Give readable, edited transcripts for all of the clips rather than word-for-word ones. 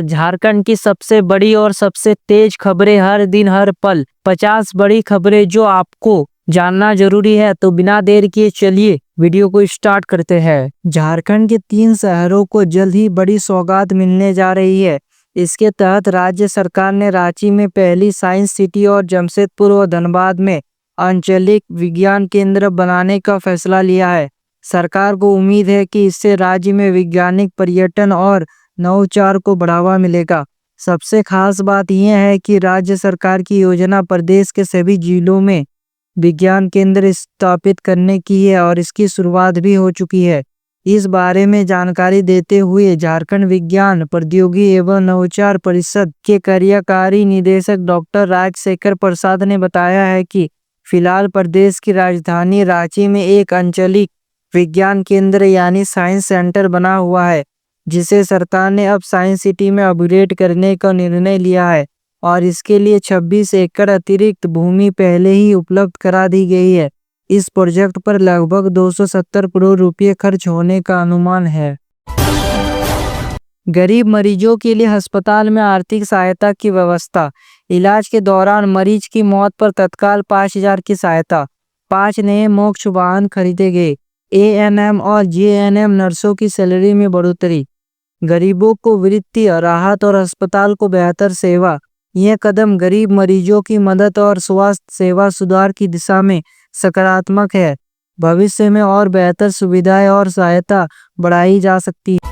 झारखंड की सबसे बड़ी और सबसे तेज खबरें हर दिन हर पल। 50 बड़ी खबरें जो आपको जानना जरूरी है, तो बिना देर किए चलिए वीडियो को स्टार्ट करते हैं। झारखंड के 3 शहरों को जल्द ही बड़ी सौगात मिलने जा रही है। इसके तहत राज्य सरकार ने रांची में पहली साइंस सिटी और जमशेदपुर और धनबाद में आंचलिक विज्ञान केंद्र बनाने का फैसला लिया है। सरकार को उम्मीद है कि इससे राज्य में वैज्ञानिक पर्यटन और नवाचार को बढ़ावा मिलेगा। सबसे खास बात यह है कि राज्य सरकार की योजना प्रदेश के सभी जिलों में विज्ञान केंद्र स्थापित करने की है और इसकी शुरुआत भी हो चुकी है। इस बारे में जानकारी देते हुए झारखंड विज्ञान प्रौद्योगिकी एवं नवाचार परिषद के कार्यकारी निदेशक डॉक्टर राजशेखर प्रसाद ने बताया है कि फिलहाल प्रदेश की राजधानी रांची में एक आंचलिक विज्ञान केंद्र यानी साइंस सेंटर बना हुआ है, जिसे सरकार ने अब साइंस सिटी में अपग्रेड करने का निर्णय लिया है और इसके लिए 26 एकड़ अतिरिक्त भूमि पहले ही उपलब्ध करा दी गई है। इस प्रोजेक्ट पर लगभग 270 करोड़ रुपए खर्च होने का अनुमान है। गरीब मरीजों के लिए अस्पताल में आर्थिक सहायता की व्यवस्था। इलाज के दौरान मरीज की मौत पर तत्काल 5,000 की सहायता। 5 नए मोक्ष वाहन खरीदे गए। एएनएम और जेएनएम नर्सों की सैलरी में बढ़ोतरी। गरीबों को वित्तीय राहत और अस्पताल को बेहतर सेवा। यह कदम गरीब मरीजों की मदद और स्वास्थ्य सेवा सुधार की दिशा में सकारात्मक है। भविष्य में और बेहतर सुविधाएं और सहायता बढ़ाई जा सकती है।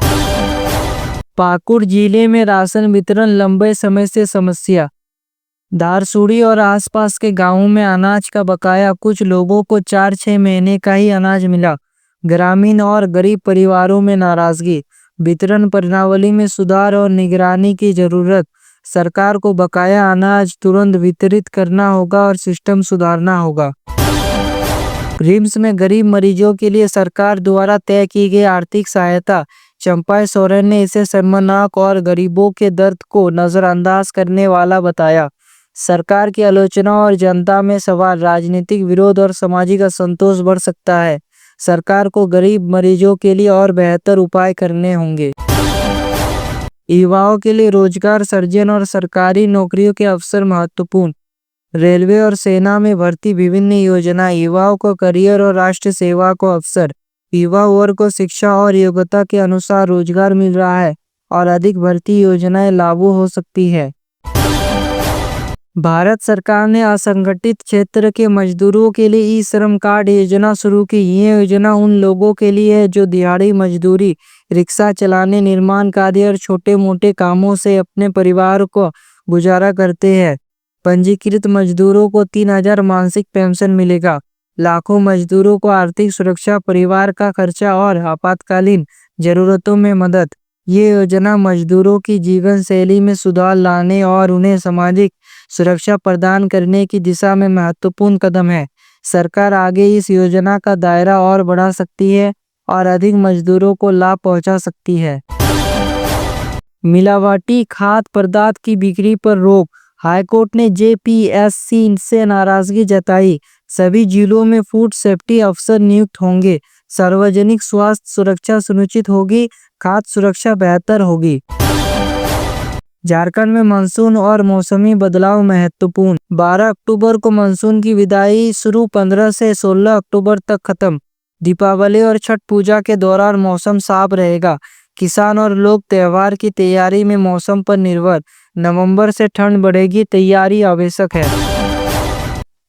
पाकुड़ जिले में राशन वितरण लंबे समय से समस्या। दारसूड़ी और आसपास के गांवों में अनाज का बकाया। कुछ लोगों को 4-6 महीने का ही अनाज मिला। ग्रामीण और गरीब परिवारों में नाराजगी। वितरण प्रणाली में सुधार और निगरानी की जरूरत। सरकार को बकाया अनाज तुरंत वितरित करना होगा और सिस्टम सुधारना होगा। रिम्स में गरीब मरीजों के लिए सरकार द्वारा तय की गई आर्थिक सहायता। चंपा सोरेन ने इसे शर्मनाक और गरीबों के दर्द को नजरअंदाज करने वाला बताया। सरकार की आलोचना और जनता में सवाल, राजनीतिक विरोध और सामाजिक असंतोष बढ़ सकता है। सरकार को गरीब मरीजों के लिए और बेहतर उपाय करने होंगे। युवाओं के लिए रोजगार सृजन और सरकारी नौकरियों के अवसर महत्वपूर्ण। रेलवे और सेना में भर्ती, विभिन्न योजना। युवाओं को करियर और राष्ट्र सेवा को अवसर। युवा वर्ग को शिक्षा और योग्यता के अनुसार रोजगार मिल रहा है और अधिक भर्ती योजनाएं लागू हो सकती है। भारत सरकार ने असंगठित क्षेत्र के मजदूरों के लिए ई श्रम कार्ड योजना शुरू की। ये योजना उन लोगों के लिए है जो दिहाड़ी मजदूरी, रिक्शा चलाने, निर्माण कार्य और छोटे मोटे कामों से अपने परिवार को गुजारा करते हैं। पंजीकृत मजदूरों को 3,000 मासिक पेंशन मिलेगा। लाखों मजदूरों को आर्थिक सुरक्षा, परिवार का खर्चा और आपातकालीन जरूरतों में मदद। ये योजना मजदूरों की जीवन शैली में सुधार लाने और उन्हें सामाजिक सुरक्षा प्रदान करने की दिशा में महत्वपूर्ण कदम है। सरकार आगे इस योजना का दायरा और बढ़ा सकती है और अधिक मजदूरों को लाभ पहुंचा सकती है। मिलावटी खाद्य पदार्थ की बिक्री पर रोक। हाईकोर्ट ने जेपीएससी से नाराजगी जताई। सभी जिलों में फूड सेफ्टी अफसर नियुक्त होंगे। सार्वजनिक स्वास्थ्य सुरक्षा सुनिश्चित होगी। खाद्य सुरक्षा बेहतर होगी। झारखंड में मानसून और मौसमी बदलाव महत्वपूर्ण। 12 अक्टूबर को मानसून की विदाई शुरू, 15 से 16 अक्टूबर तक खत्म। दीपावली और छठ पूजा के दौरान मौसम साफ रहेगा। किसान और लोग त्योहार की तैयारी में मौसम पर निर्भर। नवंबर से ठंड बढ़ेगी, तैयारी आवश्यक है।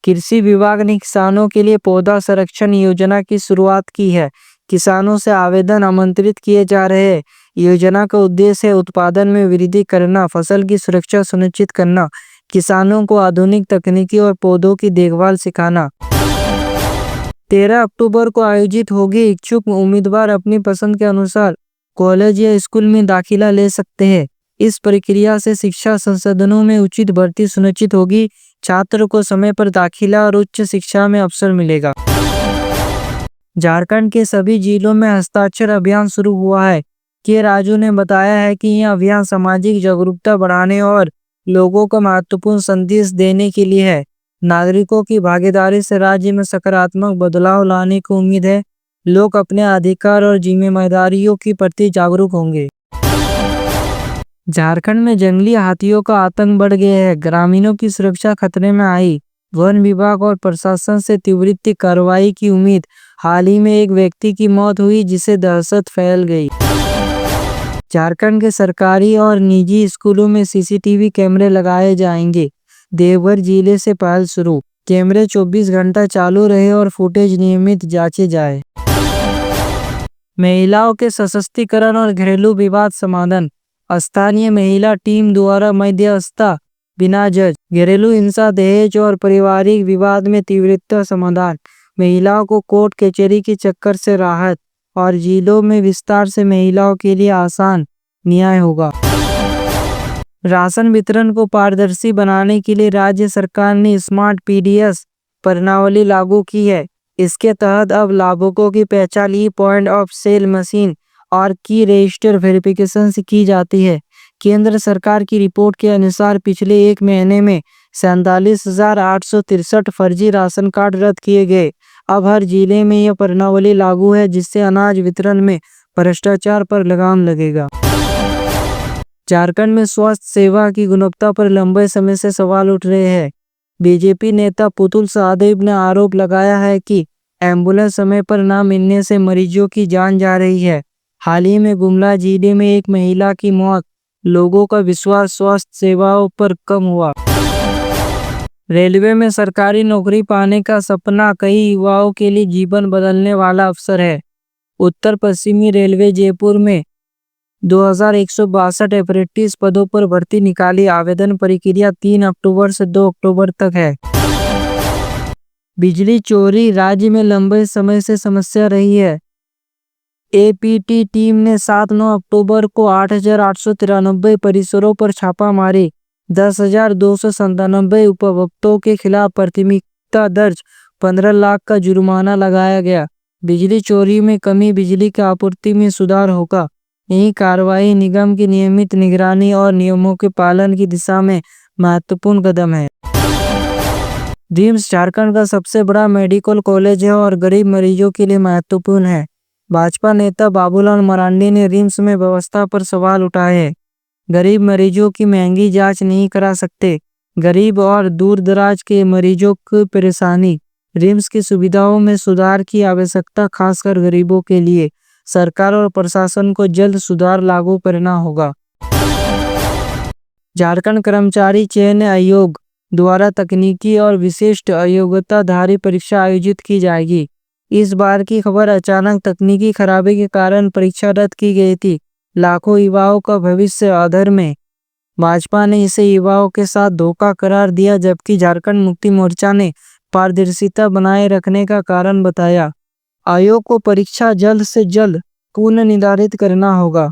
कृषि विभाग ने किसानों के लिए पौधा संरक्षण योजना की शुरुआत की है। किसानों से आवेदन आमंत्रित किए जा रहे हैं। योजना का उद्देश्य है उत्पादन में वृद्धि करना, फसल की सुरक्षा सुनिश्चित करना, किसानों को आधुनिक तकनीकी और पौधों की देखभाल सिखाना। 13 अक्टूबर को आयोजित होगी। इच्छुक उम्मीदवार अपनी पसंद के अनुसार कॉलेज या स्कूल में दाखिला ले सकते हैं। इस प्रक्रिया से शिक्षा संसाधनों में उचित भर्ती सुनिश्चित होगी। छात्र को समय पर दाखिला और उच्च शिक्षा में अवसर मिलेगा। झारखंड के सभी जिलों में हस्ताक्षर अभियान शुरू हुआ है। के राजू ने बताया है कि यह अभियान सामाजिक जागरूकता बढ़ाने और लोगों को महत्वपूर्ण संदेश देने के लिए है। नागरिकों की भागीदारी से राज्य में सकारात्मक बदलाव लाने की उम्मीद है। लोग अपने अधिकार और जिम्मेदारियों के प्रति जागरूक होंगे। झारखंड में जंगली हाथियों का आतंक बढ़ गया है। ग्रामीणों की सुरक्षा खतरे में आई। वन विभाग और प्रशासन से त्वरित कार्रवाई की उम्मीद। हाल ही में एक व्यक्ति की मौत हुई जिससे दहशत फैल गई। झारखंड के सरकारी और निजी स्कूलों में सीसीटीवी कैमरे लगाए जाएंगे। देवघर जिले से पहल शुरू। कैमरे 24 घंटा चालू रहे और फुटेज नियमित जांचे जाए। महिलाओं के सशक्तिकरण और घरेलू विवाद समाधान। स्थानीय महिला टीम द्वारा मध्यस्थता बिना जज। घरेलू हिंसा, दहेज और पारिवारिक विवाद में त्वरित समाधान। महिलाओं को कोर्ट कचहरी के चक्कर से राहत और जिलों में विस्तार से महिलाओं के लिए आसान न्याय होगा। राशन वितरण को पारदर्शी बनाने के लिए राज्य सरकार ने स्मार्ट पीडीएस प्रणाली लागू की है। इसके तहत अब लाभुकों की पहचान पॉइंट ऑफ सेल मशीन और की रजिस्टर वेरिफिकेशन से की जाती है। केंद्र सरकार की रिपोर्ट के अनुसार पिछले एक महीने में 47,863 फर्जी राशन कार्ड रद्द किए गए। अब हर जिले में यह प्रणाली लागू है जिससे अनाज वितरण में भ्रष्टाचार पर लगाम लगेगा। झारखंड में स्वास्थ्य सेवा की गुणवत्ता पर लंबे समय से सवाल उठ रहे हैं। बीजेपी नेता पुतुल सहदेव ने आरोप लगाया है कि एम्बुलेंस समय पर न मिलने से मरीजों की जान जा रही है। हाल ही में गुमला जिले में एक महिला की मौत। लोगों का विश्वास स्वास्थ्य सेवाओं पर कम हुआ। रेलवे में सरकारी नौकरी पाने का सपना कई युवाओं के लिए जीवन बदलने वाला अवसर है। उत्तर पश्चिमी रेलवे जयपुर में 2162 अप्रेंटिस पदों पर भर्ती निकाली। आवेदन प्रक्रिया 3 अक्टूबर से 2 अक्टूबर तक है। बिजली चोरी राज्य में लंबे समय से समस्या रही है। एपीटी टीम ने 7-9 अक्टूबर को 8,893 परिसरों पर छापा मारी। 10,297 उपभोक्ताओं के खिलाफ प्राथमिकता दर्ज। 15 लाख का जुर्माना लगाया गया। बिजली चोरी में कमी, बिजली की आपूर्ति में सुधार होगा। यही कार्रवाई निगम की नियमित निगरानी और नियमों के पालन की दिशा में महत्वपूर्ण कदम है। रिम्स झारखंड का सबसे बड़ा मेडिकल कॉलेज है और गरीब मरीजों के लिए महत्वपूर्ण है। भाजपा नेता बाबूलाल मरांडी ने रिम्स में व्यवस्था पर सवाल उठाए हैं। गरीब मरीजों की महंगी जांच नहीं करा सकते। गरीब और दूर दराज के मरीजों की परेशानी। रिम्स की सुविधाओं में सुधार की आवश्यकता, खासकर गरीबों के लिए। सरकार और प्रशासन को जल्द सुधार लागू करना होगा। झारखंड कर्मचारी चयन आयोग द्वारा तकनीकी और विशिष्ट अयोग्यताधारी परीक्षा आयोजित की जाएगी। इस बार की खबर अचानक तकनीकी खराबी के कारण परीक्षा रद्द की गई थी। लाखों युवाओं का भविष्य अधर में। भाजपा ने इसे युवाओं के साथ धोखा करार दिया, जबकि झारखंड मुक्ति मोर्चा ने पारदर्शिता बनाए रखने का कारण बताया। आयोग को परीक्षा जल्द से जल्द पुनः निर्धारित करना होगा।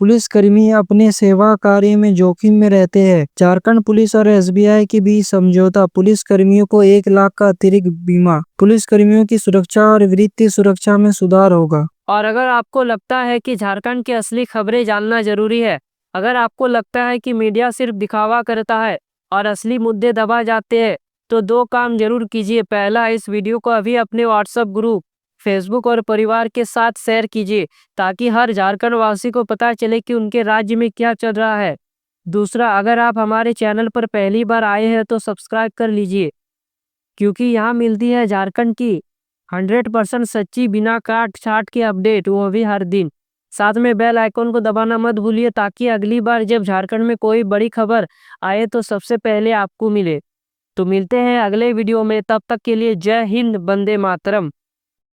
पुलिसकर्मी अपने सेवा कार्य में जोखिम में रहते हैं। झारखंड पुलिस और एसबीआई के बीच समझौता। पुलिसकर्मियों को 1 लाख का अतिरिक्त बीमा। पुलिसकर्मियों की सुरक्षा और वित्तीय सुरक्षा में सुधार होगा। और अगर आपको लगता है कि झारखंड की असली खबरें जानना जरूरी है, अगर आपको लगता है कि मीडिया सिर्फ दिखावा करता है और असली मुद्दे दबा जाते हैं, तो 2 काम जरूर कीजिए। पहला, इस वीडियो को अभी अपने व्हाट्सएप ग्रुप, फेसबुक और परिवार के साथ शेयर कीजिए ताकि हर झारखंड वासी को पता चले कि उनके राज्य में क्या चल रहा है। दूसरा, अगर आप हमारे चैनल पर पहली बार आए हैं तो सब्सक्राइब कर लीजिए, क्योंकि यहाँ मिलती है झारखंड की 100% सच्ची, बिना काट छाट के अपडेट, वो भी हर दिन। साथ में बेल आइकन को दबाना मत भूलिए ताकि अगली बार जब झारखंड में कोई बड़ी खबर आए तो सबसे पहले आपको मिले। तो मिलते हैं अगले वीडियो में, तब तक के लिए जय हिंद, वंदे मातरम।